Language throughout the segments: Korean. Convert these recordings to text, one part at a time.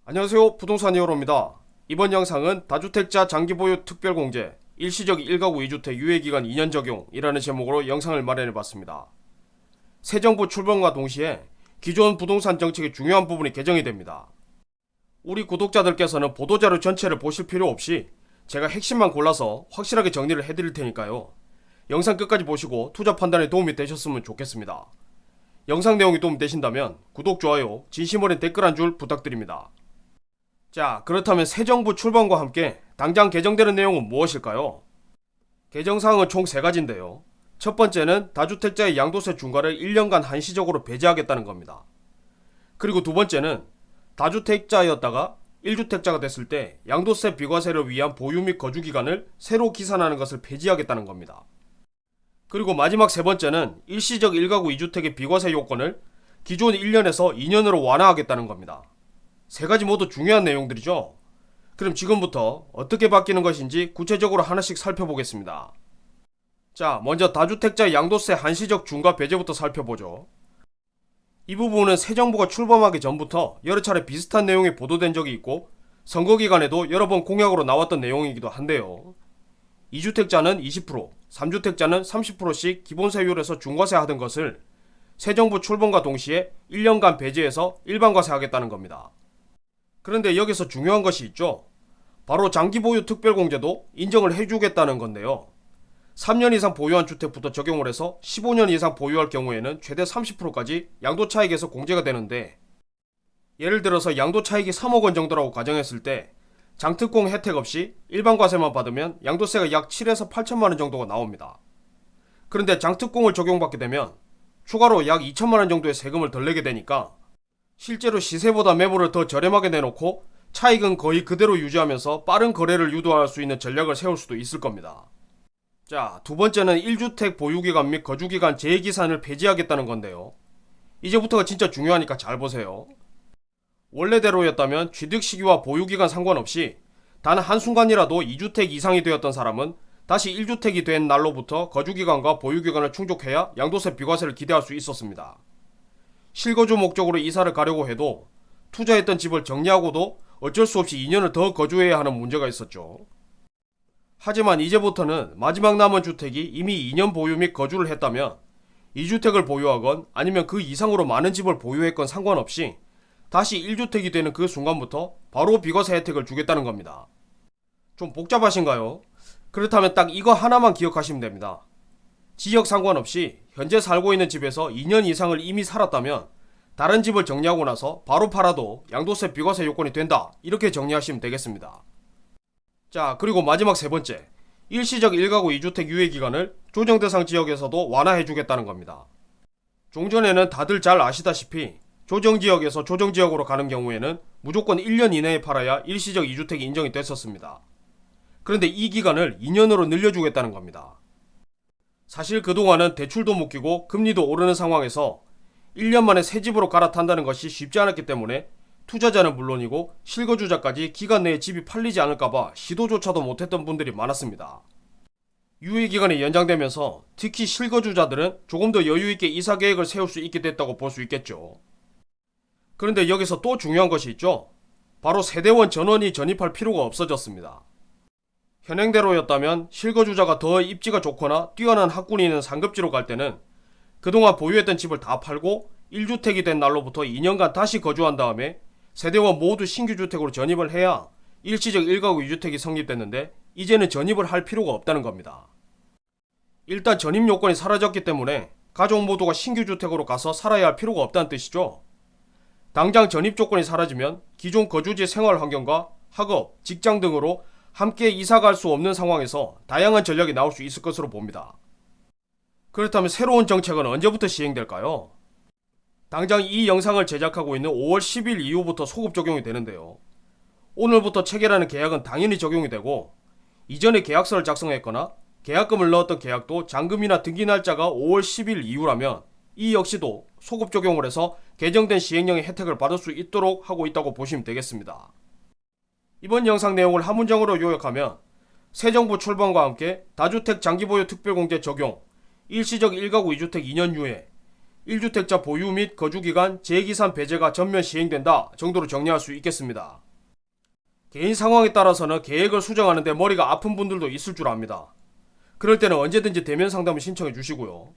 안녕하세요, 부동산 히어로입니다. 이번 영상은 다주택자 장기보유 특별공제 일시적 1가구 2주택 유예기간 2년 적용이라는 제목으로 영상을 마련해봤습니다. 새 정부 출범과 동시에 기존 부동산 정책의 중요한 부분이 개정이 됩니다. 우리 구독자들께서는 보도자료 전체를 보실 필요 없이 제가 핵심만 골라서 확실하게 정리를 해드릴 테니까요. 영상 끝까지 보시고 투자 판단에 도움이 되셨으면 좋겠습니다. 영상 내용이 도움되신다면 구독, 좋아요, 진심 어린 댓글 한 줄 부탁드립니다. 자, 그렇다면 새 정부 출범과 함께 당장 개정되는 내용은 무엇일까요? 개정사항은 총 3가지인데요. 첫 번째는 다주택자의 양도세 중과를 1년간 한시적으로 배제하겠다는 겁니다. 그리고 두 번째는 다주택자였다가 1주택자가 됐을 때 양도세 비과세를 위한 보유 및 거주 기간을 새로 기산하는 것을 폐지하겠다는 겁니다. 그리고 마지막 세 번째는 일시적 1가구 2주택의 비과세 요건을 기존 1년에서 2년으로 완화하겠다는 겁니다. 3가지 모두 중요한 내용들이죠. 그럼 지금부터 어떻게 바뀌는 것인지 구체적으로 하나씩 살펴보겠습니다. 자, 먼저 다주택자 양도세 한시적 중과 배제부터 살펴보죠. 이 부분은 새 정부가 출범하기 전부터 여러 차례 비슷한 내용이 보도된 적이 있고 선거 기간에도 여러 번 공약으로 나왔던 내용이기도 한데요. 2주택자는 20%, 3주택자는 30%씩 기본세율에서 중과세 하던 것을 새 정부 출범과 동시에 1년간 배제해서 일반과세 하겠다는 겁니다. 그런데 여기서 중요한 것이 있죠. 바로 장기보유 특별공제도 인정을 해주겠다는 건데요. 3년 이상 보유한 주택부터 적용을 해서 15년 이상 보유할 경우에는 최대 30%까지 양도차익에서 공제가 되는데, 예를 들어서 양도차익이 3억 원 정도라고 가정했을 때 장특공 혜택 없이 일반과세만 받으면 양도세가 약 7에서 8천만 원 정도가 나옵니다. 그런데 장특공을 적용받게 되면 추가로 약 2천만 원 정도의 세금을 덜 내게 되니까 실제로 시세보다 매물을 더 저렴하게 내놓고 차익은 거의 그대로 유지하면서 빠른 거래를 유도할 수 있는 전략을 세울 수도 있을 겁니다. 자, 두 번째는 1주택 보유기간 및 거주기간 재계산을 폐지하겠다는 건데요. 이제부터가 진짜 중요하니까 잘 보세요. 원래대로였다면 취득 시기와 보유기간 상관없이 단 한순간이라도 2주택 이상이 되었던 사람은 다시 1주택이 된 날로부터 거주기간과 보유기간을 충족해야 양도세 비과세를 기대할 수 있었습니다. 실거주 목적으로 이사를 가려고 해도 투자했던 집을 정리하고도 어쩔 수 없이 2년을 더 거주해야 하는 문제가 있었죠. 하지만 이제부터는 마지막 남은 주택이 이미 2년 보유 및 거주를 했다면 2주택을 보유하건 아니면 그 이상으로 많은 집을 보유했건 상관없이 다시 1주택이 되는 그 순간부터 바로 비과세 혜택을 주겠다는 겁니다. 좀 복잡하신가요? 그렇다면 딱 이거 하나만 기억하시면 됩니다. 지역 상관없이 현재 살고 있는 집에서 2년 이상을 이미 살았다면 다른 집을 정리하고 나서 바로 팔아도 양도세 비과세 요건이 된다, 이렇게 정리하시면 되겠습니다. 자, 그리고 마지막 세 번째, 일시적 1가구 2주택 유예기간을 조정대상 지역에서도 완화해주겠다는 겁니다. 종전에는 다들 잘 아시다시피 조정지역에서 조정지역으로 가는 경우에는 무조건 1년 이내에 팔아야 일시적 2주택이 인정이 됐었습니다. 그런데 이 기간을 2년으로 늘려주겠다는 겁니다. 사실 그동안은 대출도 못 끼고 금리도 오르는 상황에서 1년 만에 새 집으로 갈아탄다는 것이 쉽지 않았기 때문에 투자자는 물론이고 실거주자까지 기간 내에 집이 팔리지 않을까봐 시도조차도 못했던 분들이 많았습니다. 유예기간이 연장되면서 특히 실거주자들은 조금 더 여유있게 이사 계획을 세울 수 있게 됐다고 볼 수 있겠죠. 그런데 여기서 또 중요한 것이 있죠. 바로 세대원 전원이 전입할 필요가 없어졌습니다. 현행대로였다면 실거주자가 더 입지가 좋거나 뛰어난 학군이 있는 상급지로 갈 때는 그동안 보유했던 집을 다 팔고 1주택이 된 날로부터 2년간 다시 거주한 다음에 세대원 모두 신규 주택으로 전입을 해야 일시적 1가구 2주택이 성립됐는데 이제는 전입을 할 필요가 없다는 겁니다. 일단 전입 요건이 사라졌기 때문에 가족 모두가 신규 주택으로 가서 살아야 할 필요가 없다는 뜻이죠. 당장 전입 조건이 사라지면 기존 거주지 생활 환경과 학업, 직장 등으로 함께 이사갈 수 없는 상황에서 다양한 전략이 나올 수 있을 것으로 봅니다. 그렇다면 새로운 정책은 언제부터 시행될까요? 당장 이 영상을 제작하고 있는 5월 10일 이후부터 소급 적용이 되는데요. 오늘부터 체결하는 계약은 당연히 적용이 되고, 이전에 계약서를 작성했거나 계약금을 넣었던 계약도 잔금이나 등기 날짜가 5월 10일 이후라면 이 역시도 소급 적용을 해서 개정된 시행령의 혜택을 받을 수 있도록 하고 있다고 보시면 되겠습니다. 이번 영상 내용을 한 문장으로 요약하면 새 정부 출범과 함께 다주택 장기보유 특별공제 적용, 일시적 1가구 2주택 2년 유예, 1주택자 보유 및 거주기간 재기산 배제가 전면 시행된다 정도로 정리할 수 있겠습니다. 개인 상황에 따라서는 계획을 수정하는데 머리가 아픈 분들도 있을 줄 압니다. 그럴 때는 언제든지 대면 상담을 신청해 주시고요.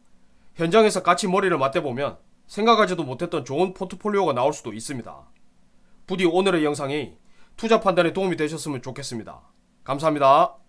현장에서 같이 머리를 맞대보면 생각하지도 못했던 좋은 포트폴리오가 나올 수도 있습니다. 부디 오늘의 영상이 투자 판단에 도움이 되셨으면 좋겠습니다. 감사합니다.